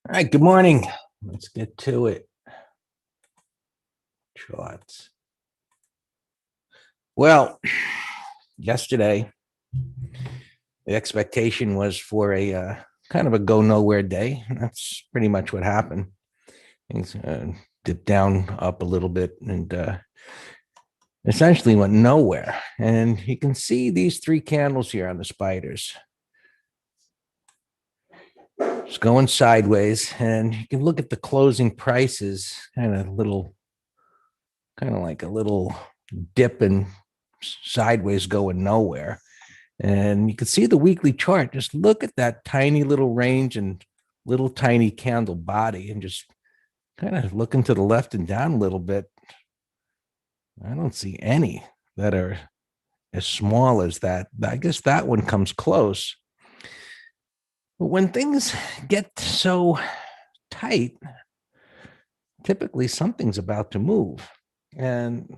All right, good morning. Let's get to it. Charts. Well, yesterday, the expectation was for a kind of a go nowhere day. That's pretty much what happened. Things dipped down up a little bit and essentially went nowhere. And you can see these three candles here on the spiders. It's going sideways, and you can look at the closing prices, kind of like a little dip and sideways going nowhere. And you can see the weekly chart. Just look at that tiny little range and little tiny candle body and just kind of looking to the left and down a little bit. I don't see any that are as small as that. I guess that one comes close. But when things get so tight, typically something's about to move. And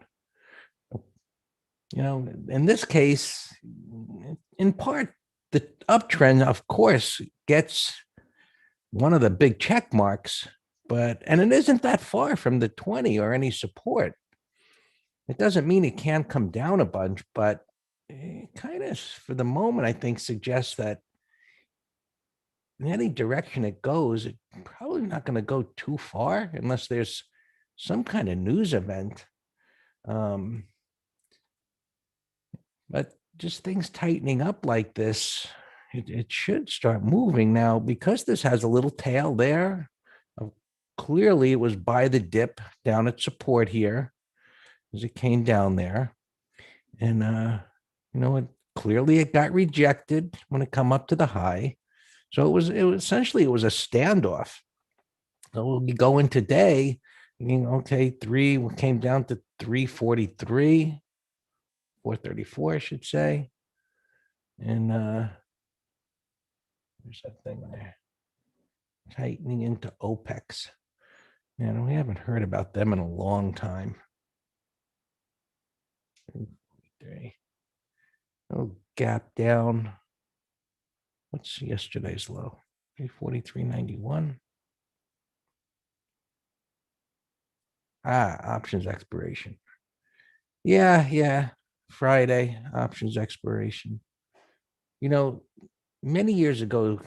in this case, in part, the uptrend, of course, gets one of the big check marks, and it isn't that far from the 20 or any support. It doesn't mean it can't come down a bunch, but it kind of, for the moment, I think suggests that in any direction it goes, it's probably not going to go too far unless there's some kind of news event. But just things tightening up like this, it should start moving now because this has a little tail there. Clearly, it was by the dip down at support here as it came down there. And, clearly it got rejected when it come up to the high. So it was essentially a standoff. So we'll be going today, thinking, okay, came down to 343. 434, I should say. And there's that thing there. Tightening into OPEX. And we haven't heard about them in a long time. Oh, gap down. What's yesterday's low? 343.91. Options expiration. Yeah. Friday, options expiration. Many years ago,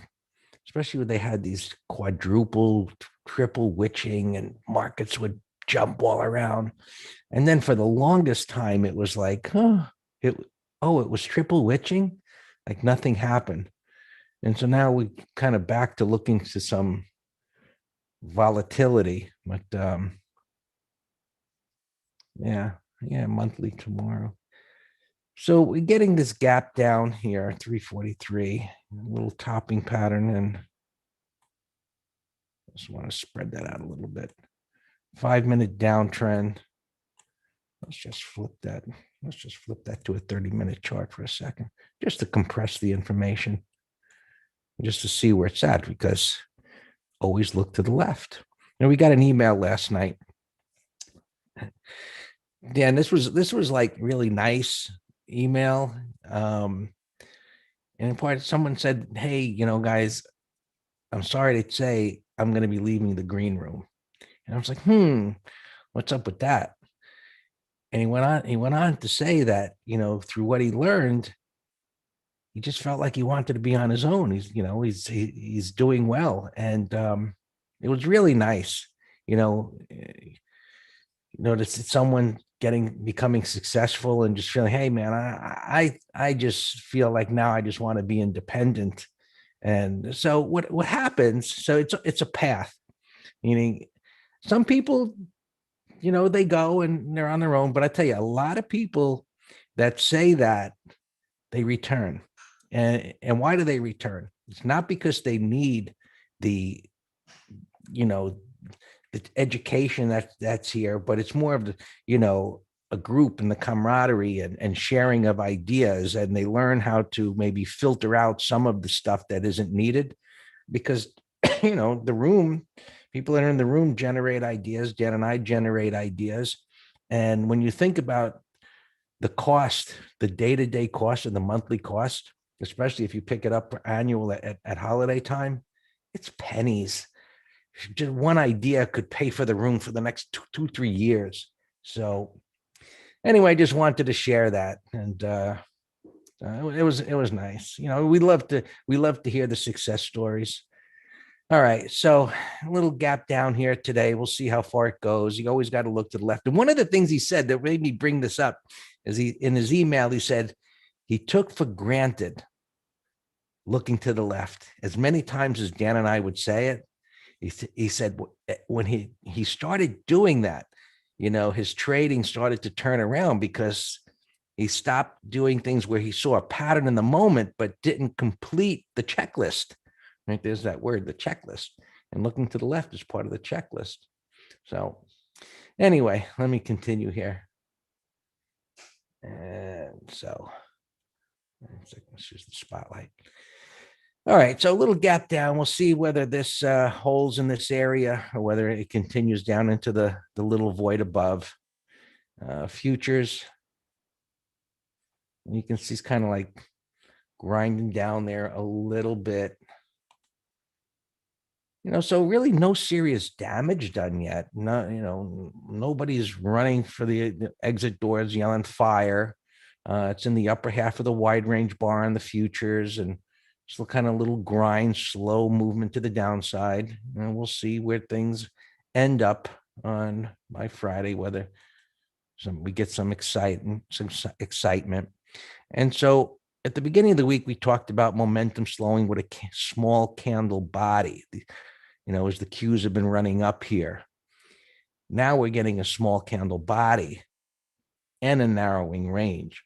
especially when they had these quadruple, triple witching and markets would jump all around. And then for the longest time, it was like, it was triple witching, like nothing happened. And so now we kind of back to looking to some volatility, but monthly tomorrow. So we're getting this gap down here, 343, a little topping pattern, and I just want to spread that out a little bit. 5-minute downtrend. Let's just flip that. Let's just flip that to a 30-minute chart for a second, just to compress the information, just to see where it's at, because always look to the left. We got an email last night. Dan, this was like really nice email. And in part, someone said, hey, guys, I'm sorry to say I'm going to be leaving the green room. And I was like, what's up with that? And he went on to say that, through what he learned, he just felt like he wanted to be on his own. He's doing well. And it was really nice, to see someone becoming successful and just feeling, hey man, I just feel like now I just want to be independent. And so what happens? So it's a path. Meaning some people, they go and they're on their own. But I tell you, a lot of people that say that, they return. And why do they return? It's not because they need the education that's here, but it's more of the, a group and the camaraderie and sharing of ideas. And they learn how to maybe filter out some of the stuff that isn't needed, because, the room, people that are in the room generate ideas. Dan and I generate ideas. And when you think about the cost, the day-to-day cost and the monthly cost, especially if you pick it up annual at holiday time, it's pennies. just one idea could pay for the room for the next 2, 3 years. So anyway, I just wanted to share that. And it was nice. We love to hear the success stories. All right, so a little gap down here today. We'll see how far it goes. You always got to look to the left. And one of the things he said that made me bring this up is in his email he said he took for granted looking to the left as many times as Dan and I would say it. He said when he started doing that, his trading started to turn around because he stopped doing things where he saw a pattern in the moment, but didn't complete the checklist. Right? There's that word, the checklist. And looking to the left is part of the checklist. So anyway, let me continue here. And so let's use the spotlight. All right, so a little gap down. We'll see whether this holds in this area or whether it continues down into the little void above. Futures, you can see it's kind of like grinding down there a little bit. So really no serious damage done yet. No, nobody's running for the exit doors yelling fire. It's in the upper half of the wide range bar on the futures, and just kind of little grind, slow movement to the downside. And we'll see where things end up on by Friday, whether we get some excitement. And so at the beginning of the week, we talked about momentum slowing with a small candle body. As the cues have been running up here. Now we're getting a small candle body and a narrowing range.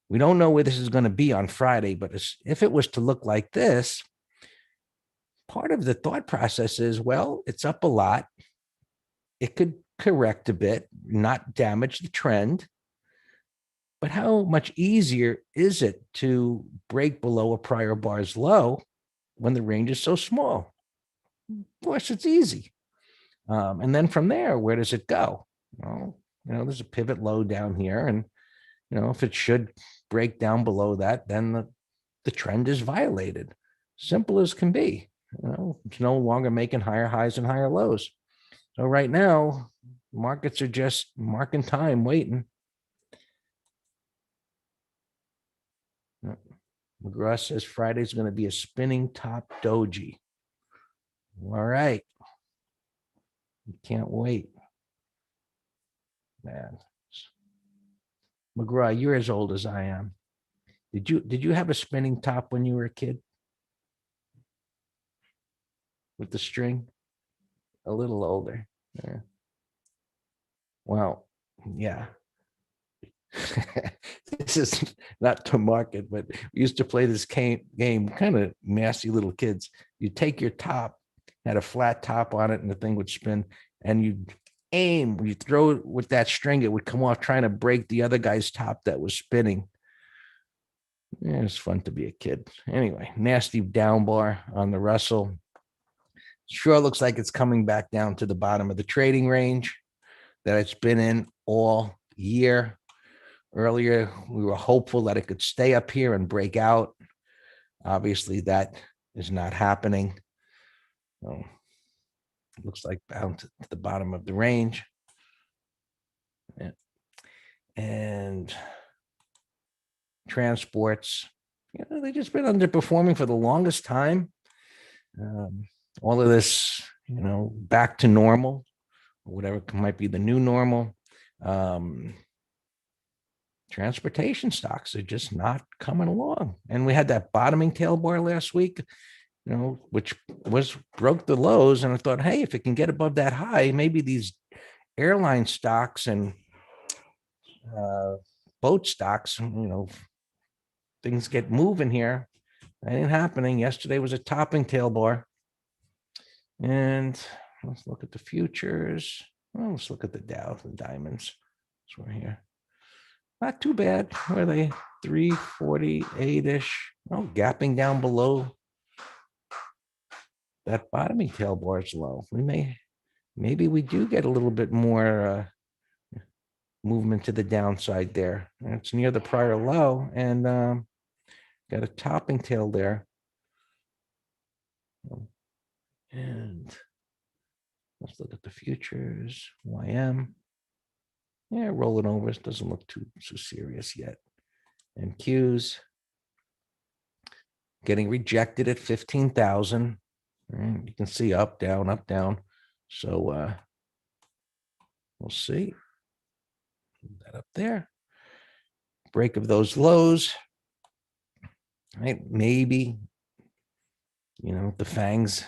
We don't know where this is going to be on Friday, but if it was to look like this, part of the thought process is, well, it's up a lot. It could correct a bit, not damage the trend. But how much easier is it to break below a prior bar's low when the range is so small? Of course, it's easy. And then from there, where does it go? Well, there's a pivot low down here. And, if it should break down below that, then the trend is violated. Simple as can be. It's no longer making higher highs and higher lows. So right now, markets are just marking time, waiting. McGraw says Friday's going to be a spinning top doji. All right. Can't wait. Man. McGraw, you're as old as I am. Did you have a spinning top when you were a kid? With the string? A little older. Yeah. Well, yeah. This is not to market, but we used to play this game, kind of nasty little kids. You take your top, had a flat top on it, and the thing would spin, and you'd aim, you throw it with that string, it would come off trying to break the other guy's top that was spinning. Yeah, it's fun to be a kid. Anyway, nasty down bar on the Russell. Sure looks like it's coming back down to the bottom of the trading range that it's been in all year. Earlier, we were hopeful that it could stay up here and break out. Obviously, that is not happening. So, it looks like down to the bottom of the range. Yeah. And transports, they've just been underperforming for the longest time. All of this, back to normal, or whatever might be the new normal. Transportation stocks are just not coming along. And we had that bottoming tail bar last week, which broke the lows. And I thought, hey, if it can get above that high, maybe these airline stocks and boat stocks, things get moving here. That ain't happening. Yesterday was a topping tail bar. And let's look at the futures. Well, let's look at the Dow, the diamonds. So we're here. Not too bad. Where are they? 348-ish. Oh, gapping down below that bottoming tail bar is low. Maybe we do get a little bit more movement to the downside there. It's near the prior low, and got a topping tail there. And Let's look at the futures. YM. Yeah, rolling over. It doesn't look too so serious yet. And Qs getting rejected at 15,000. Right? You can see up, down, up, down. So we'll see. Put that up there. Break of those lows. Right? Maybe, the fangs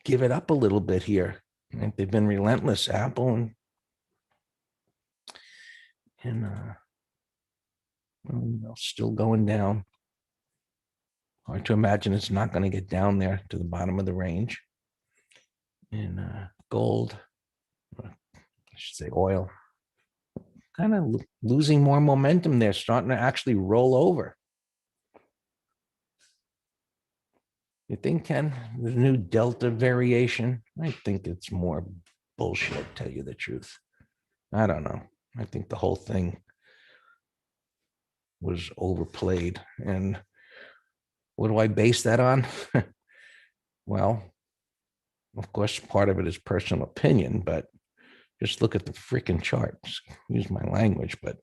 give it up a little bit here. Right? They've been relentless, Apple and still going down. Hard to imagine it's not going to get down there to the bottom of the range. And gold, I should say oil, kind of losing more momentum there, starting to actually roll over. You think, Ken, the new Delta variation? I think it's more bullshit, tell you the truth. I don't know. I think the whole thing was overplayed. And what do I base that on? Well, of course, part of it is personal opinion, but just look at the freaking chart. Use my language, but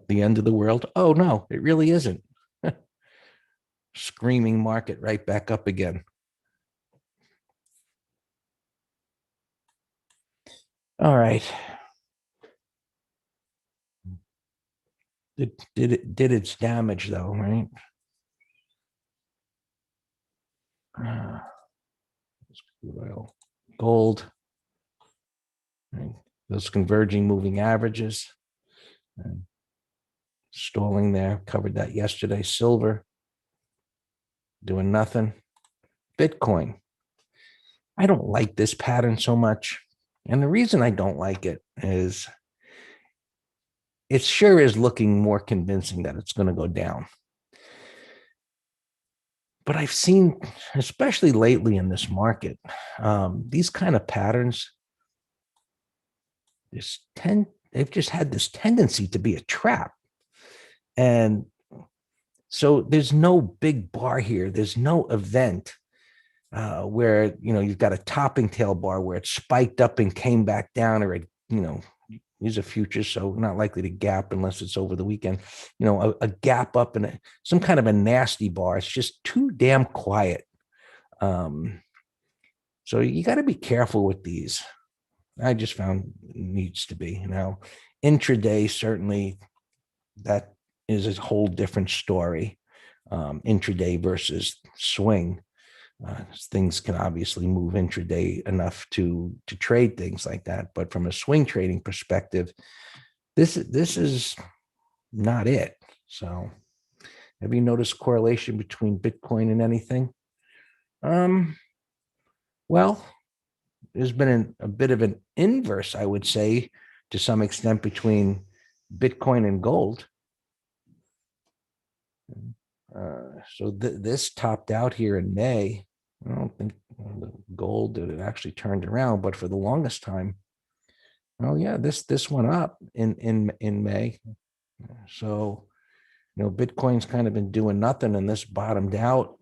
the end of the world? Oh, no, it really isn't. Screaming market right back up again. All right. It did its damage though, right? Oil, gold, right? Those converging moving averages, stalling there. Covered that yesterday. Silver doing nothing. Bitcoin. I don't like this pattern so much, and the reason I don't like it is it sure is looking more convincing that it's going to go down. But I've seen, especially lately in this market, these kind of patterns, they've just had this tendency to be a trap. And so there's no big bar here. There's no event where, you've got a topping tail bar where it spiked up and came back down, or it, these are futures, so not likely to gap unless it's over the weekend. A gap up and some kind of a nasty bar. It's just too damn quiet. So you got to be careful with these. I just found it needs to be. Now, intraday, certainly that is a whole different story. Intraday versus swing. Things can obviously move intraday enough to trade things like that, but from a swing trading perspective, this is not it. So, have you noticed correlation between Bitcoin and anything? Well, there's been a bit of an inverse, I would say, to some extent between Bitcoin and gold. So this topped out here in May. I don't think the gold did it actually turned around, but for the longest time, oh yeah, this went up in May. So Bitcoin's kind of been doing nothing, and this bottomed out,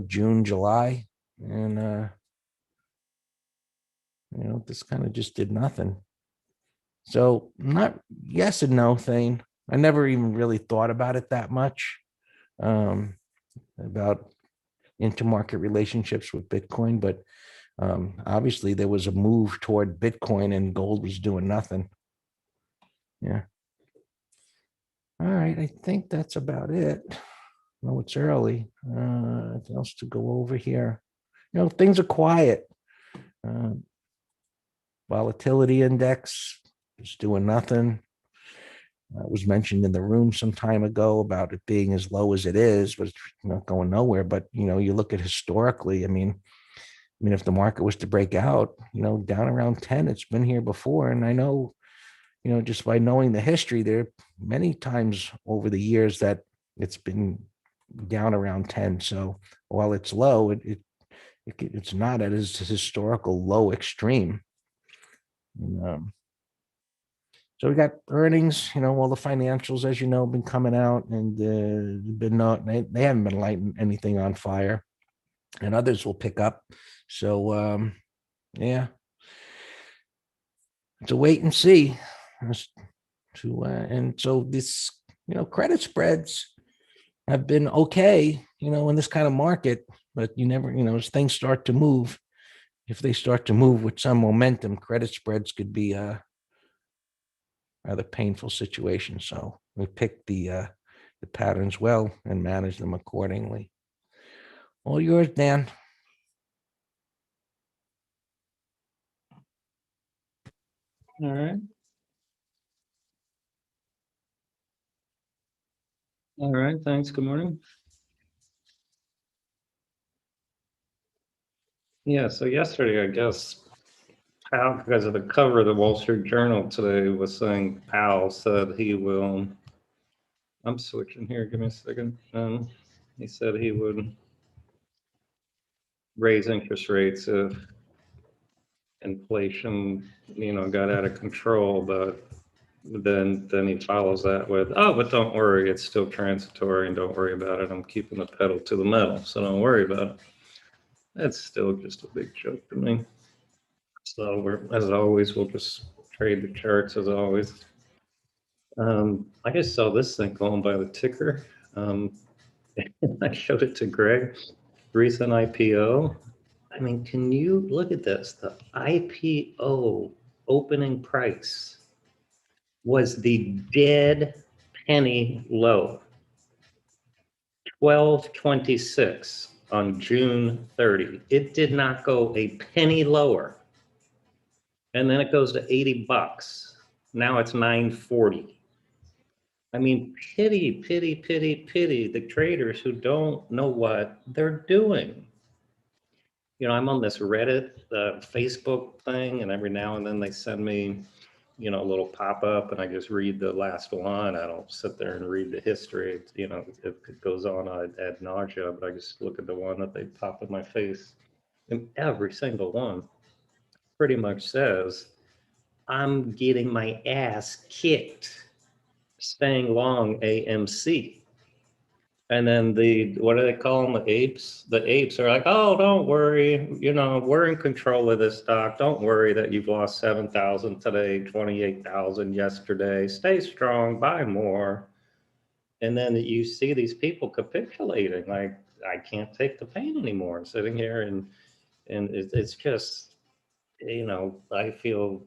June, July, and this kind of just did nothing. So not yes and no thing. I never even really thought about it that much, about intermarket relationships with Bitcoin, but obviously there was a move toward Bitcoin and gold was doing nothing. Yeah. All right. I think that's about it. No, it's early. Anything else to go over here? Things are quiet. Volatility index is doing nothing. It was mentioned in the room some time ago about it being as low as it is, but it's not going nowhere. But you look at historically. I mean, if the market was to break out, down around 10, it's been here before. And I know, just by knowing the history, there are many times over the years that it's been down around 10. So while it's low, it's not at its historical low extreme. And, so we got earnings, all the financials, as you know, been coming out, and they haven't been lighting anything on fire, and others will pick up. So Yeah. It's a wait and see. As to and so this, credit spreads have been okay, in this kind of market, but you never, as things start to move, if they start to move with some momentum, credit spreads could be a rather painful situation. So we pick the patterns well and manage them accordingly. All yours, Dan. All right. All right. Thanks. Good morning. Yeah. So yesterday, I guess, Powell, because of the cover of the Wall Street Journal today, was saying Powell said he will. I'm switching here. Give me a second. He said he would raise interest rates if inflation, got out of control, but then he follows that with, oh, but don't worry, it's still transitory, and don't worry about it. I'm keeping the pedal to the metal, so don't worry about it. That's still just a big joke to me. So as always, we'll just trade the charts as always. I just saw this thing going by the ticker. I showed it to Greg. Recent IPO. I mean, can you look at this? The IPO opening price was the dead penny low, 12.26 on June 30. It did not go a penny lower. And then it goes to 80 bucks. Now it's 940. I mean, pity, pity, pity, pity the traders who don't know what they're doing. I'm on this Reddit, Facebook thing, and every now and then they send me, a little pop-up, and I just read the last one. I don't sit there and read the history. It goes on ad nausea, but I just look at the one that they pop in my face. And every single one pretty much says, I'm getting my ass kicked staying long AMC. And then what do they call them? The apes? The apes are like, oh, don't worry. We're in control of this stock. Don't worry that you've lost 7,000 today, 28,000 yesterday. Stay strong, buy more. And then you see these people capitulating. Like, I can't take the pain anymore. I'm sitting here and it's just, I feel,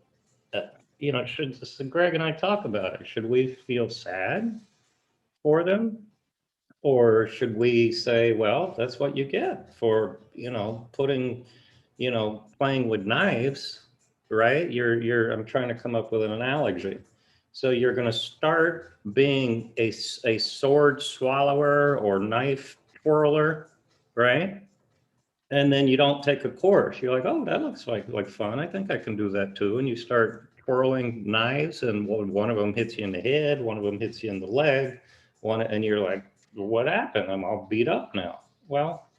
should Greg and I talk about it? Should we feel sad for them? Or should we say, well, that's what you get for, putting, playing with knives, right? I'm trying to come up with an analogy. So you're going to start being a sword swallower or knife twirler, right? And then you don't take a course. You're like, oh, that looks like fun. I think I can do that too. And you start twirling knives, and one of them hits you in the head, one of them hits you in the leg, and you're like, what happened? I'm all beat up now. Well,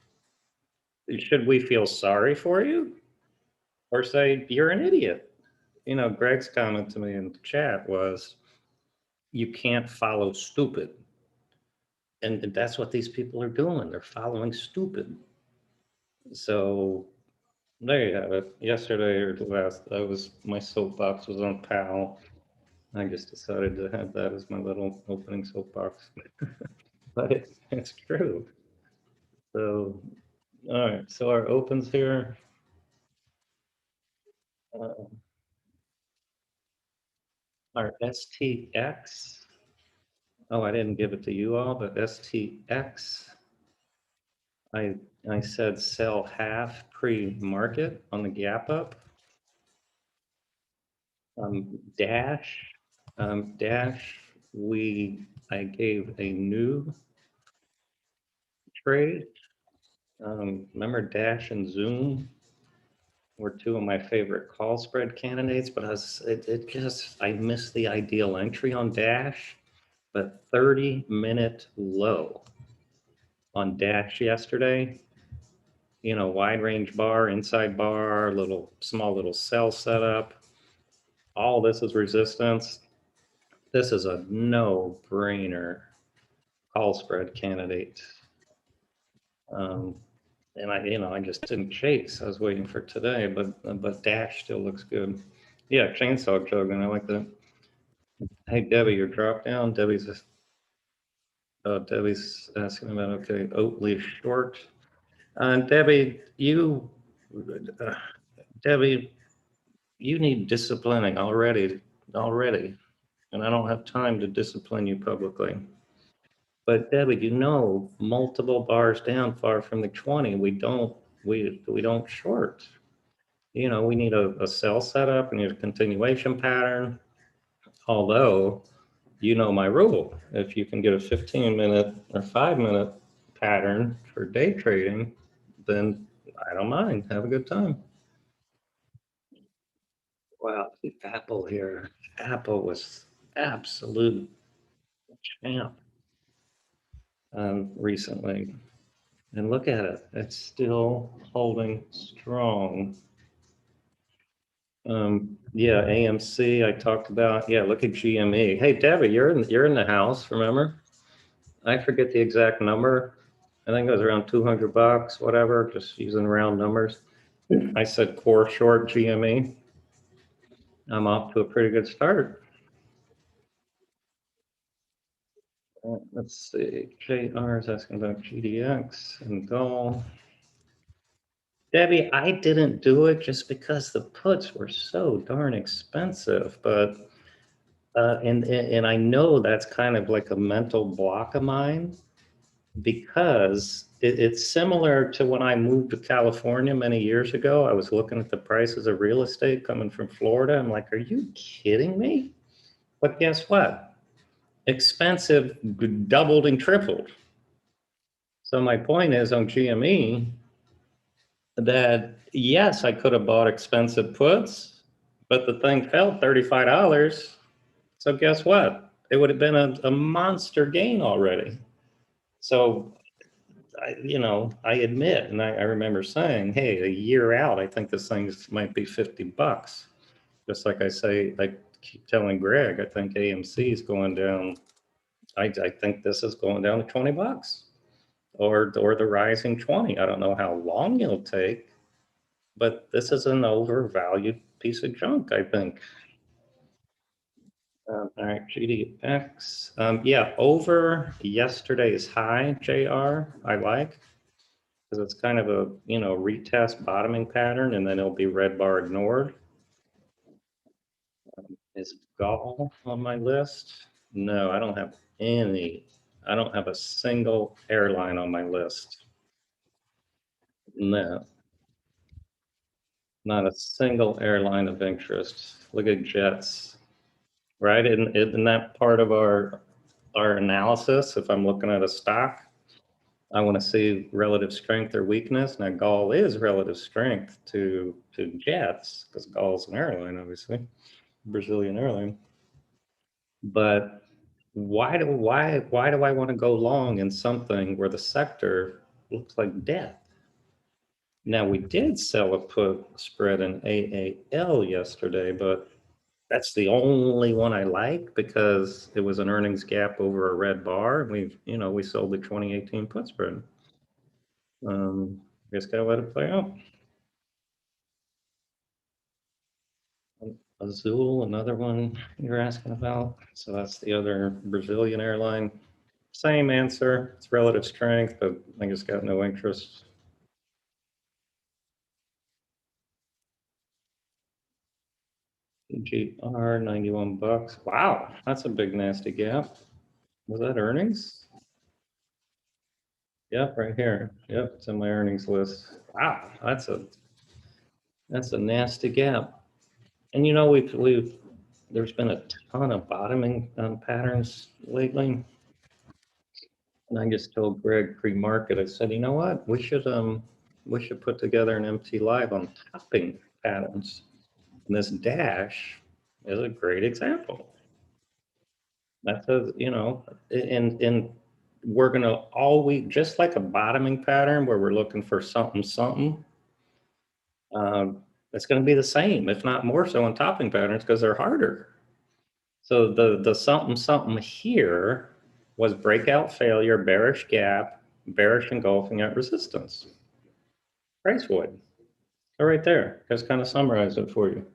should we feel sorry for you or say you're an idiot? Greg's comment to me in the chat was, you can't follow stupid. And that's what these people are doing. They're following stupid. So there you have it. Yesterday or the last, my soapbox was on Powell. I just decided to have that as my little opening soapbox. But it's true. So, all right. So our opens here. Uh, our STX. Oh, I didn't give it to you all, but STX. I said sell half pre-market on the gap up. Dash, Dash, I gave a new trade. Remember Dash and Zoom were two of my favorite call spread candidates, but I missed the ideal entry on Dash, but 30-minute low on Dash yesterday. Wide range bar, inside bar, small little cell setup. All this is resistance. This is a no-brainer call spread candidate. and I just didn't chase. I was waiting for today, but Dash still looks good. Yeah, chainsaw jogging. I like that. Hey Debbie, your drop down. Debbie's asking about okay, Oatly short. Debbie, uh, Debbie, you need disciplining already, and I don't have time to discipline you publicly. But Debbie, multiple bars down, far from the 20, we don't short. We need a sell setup, we need a continuation pattern. Although, my rule, if you can get a 15-minute or 5-minute pattern for day trading, then I don't mind. Have a good time. Wow, the Apple here. Apple was absolute champ recently. And look at it. It's still holding strong. Yeah, AMC I talked about. Yeah, look at GME. Hey, Debbie, you're in the house, remember? I forget the exact number. I think it was around 200 bucks, whatever, just using round numbers. I said core short GME. I'm off to a pretty good start. Let's see. JR is asking about GDX and Gall. Debbie, I didn't do it just because the puts were so darn expensive, but and I know that's kind of like a mental block of mine because it's similar to when I moved to California many years ago. I was looking at the prices of real estate coming from Florida. I'm like, are you kidding me? But guess what? Expensive doubled and tripled. So my point is on GME that yes, I could have bought expensive puts, but the thing fell $35. So guess what? It would have been a monster gain already. So I admit, and I remember saying, hey, a year out, I think this thing might be 50 bucks. Just like I say, I keep telling Greg, I think AMC is going down. I think this is going down to 20 bucks or the rising 20. I don't know how long it'll take, but this is an overvalued piece of junk, I think. All right, GDX. Yeah, over yesterday's high, JR, I like, because it's kind of a, retest bottoming pattern, and then it'll be red bar ignored. Is Gall on my list? No, I don't have any. I don't have a single airline on my list. No, not a single airline of interest. Look at Jets, right? In that part of our analysis, if I'm looking at a stock, I want to see relative strength or weakness. Now, Gall is relative strength to Jets because Gall's an airline, obviously, Brazilian airline. But why do I want to go long in something where the sector looks like death? Now, we did sell a put spread in AAL yesterday, but that's the only one I like because it was an earnings gap over a red bar. We sold the 2018 put spread. Just gotta let it play out. Azul, another one you're asking about. So that's the other Brazilian airline. Same answer. It's relative strength, but I just got no interest. GR 91 bucks. Wow, that's a big nasty gap. Was that earnings? Yep, right here. Yep, it's in my earnings list. Wow, that's a nasty gap. And we've there's been a ton of bottoming patterns lately. And I just told Greg pre-market, I said, you know what? We should put together an MT Live on topping patterns. And this dash is a great example. That's and we're gonna always, just like a bottoming pattern where we're looking for something. It's going to be the same, if not more so, on topping patterns because they're harder. So the something here was breakout failure, bearish gap, bearish engulfing at resistance. price void. They're right there. Just kind of summarize it for you.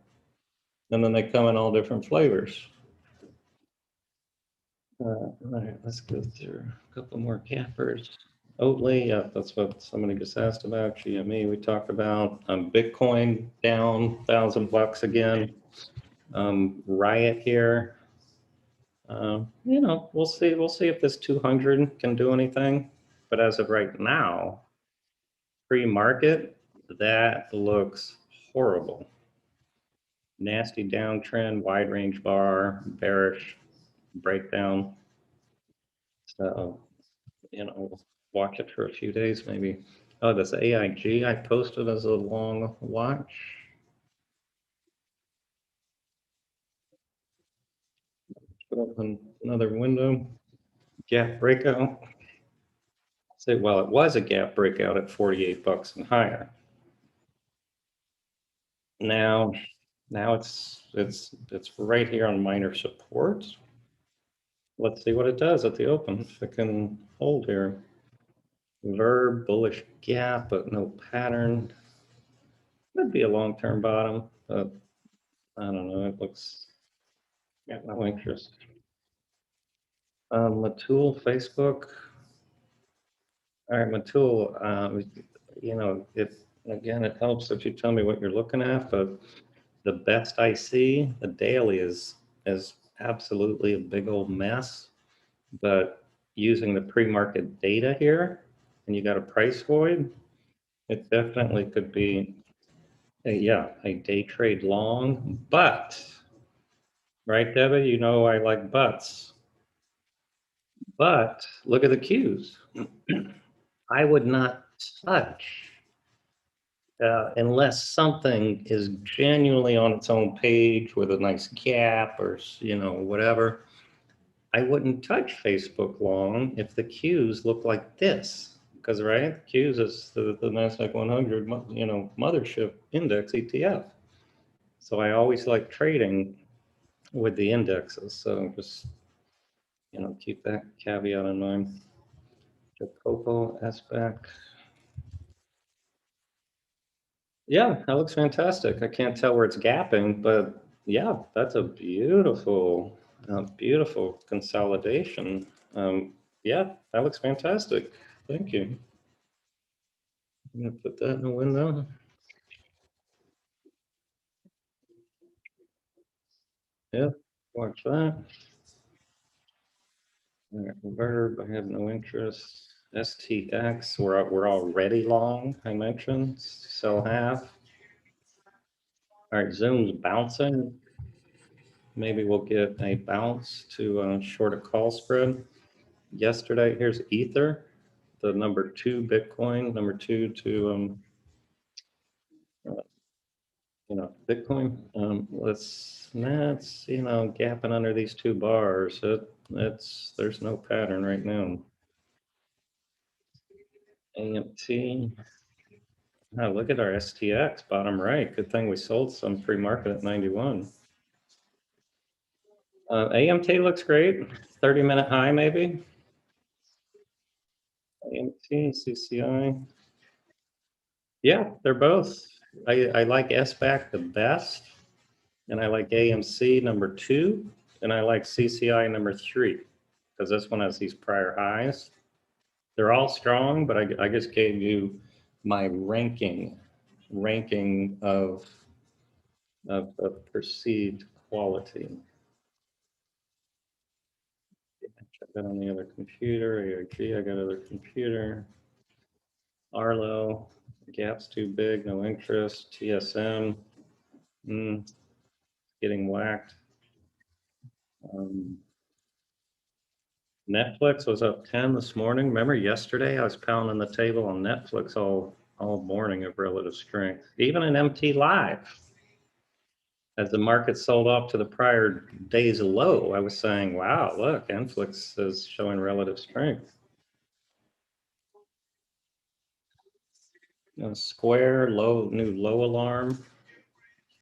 And then they come in all different flavors. All right, let's go through a couple more cappers. Oatly, yeah, that's what somebody just asked about. GME, we talked about. Bitcoin down $1,000 again. Riot here. We'll see. We'll see if this 200 can do anything. But as of right now, pre-market, that looks horrible. Nasty downtrend, wide range bar, bearish breakdown. So, we'll watch it for a few days maybe. Oh, this AIG I posted as a long watch. Put up another window. Gap breakout. Say, well, it was a gap breakout at 48 bucks and higher. Now it's right here on minor support. Let's see what it does at the open. If it can hold here. Verb bullish gap, but no pattern. Could be a long-term bottom, but I don't know. It looks got no interest. Matul Facebook. All right, Matul. It helps if you tell me what you're looking at, but the best I see, the daily is absolutely a big old mess. But using the pre-market data here, and you got a price void, it definitely could be a day trade long, but right, Debbie, I like buts. But look at the cues. I would not touch unless something is genuinely on its own page with a nice gap or whatever. I wouldn't touch Facebook long if the cues look like this, because right, cues is the Nasdaq 100, mothership index ETF. So I always like trading with the indexes. So just keep that caveat in mind. Jacopo SPAC. Yeah, that looks fantastic. I can't tell where it's gapping, but yeah, that's a beautiful, beautiful consolidation. Yeah, that looks fantastic. Thank you. I'm gonna put that in the window. Yeah, watch that. All right, Verb, I have no interest. STX, we're already long, I mentioned, sell half. All right, Zoom's bouncing. Maybe we'll get a bounce to short a call spread. Yesterday, here's Ether, the number 2 Bitcoin, number 2 to Bitcoin. That's gapping under these 2 bars. There's no pattern right now. AMT. Oh, look at our STX, bottom right. Good thing we sold some pre-market at 91. AMT looks great. 30-minute high, maybe. AMT, CCI. Yeah, they're both. I like SBAC the best, and I like AMC number 2, and I like CCI number 3, because this one has these prior highs. They're all strong, but I just gave you my ranking of perceived quality. Check that on the other computer. AIG, I got other computer. Arlo, gap's too big, no interest. TSM, getting whacked. Netflix was up 10 this morning. Remember yesterday I was pounding the table on Netflix all morning of relative strength. Even in MT Live, as the market sold off to the prior day's low, I was saying, wow, look, Netflix is showing relative strength. Square, new low alarm.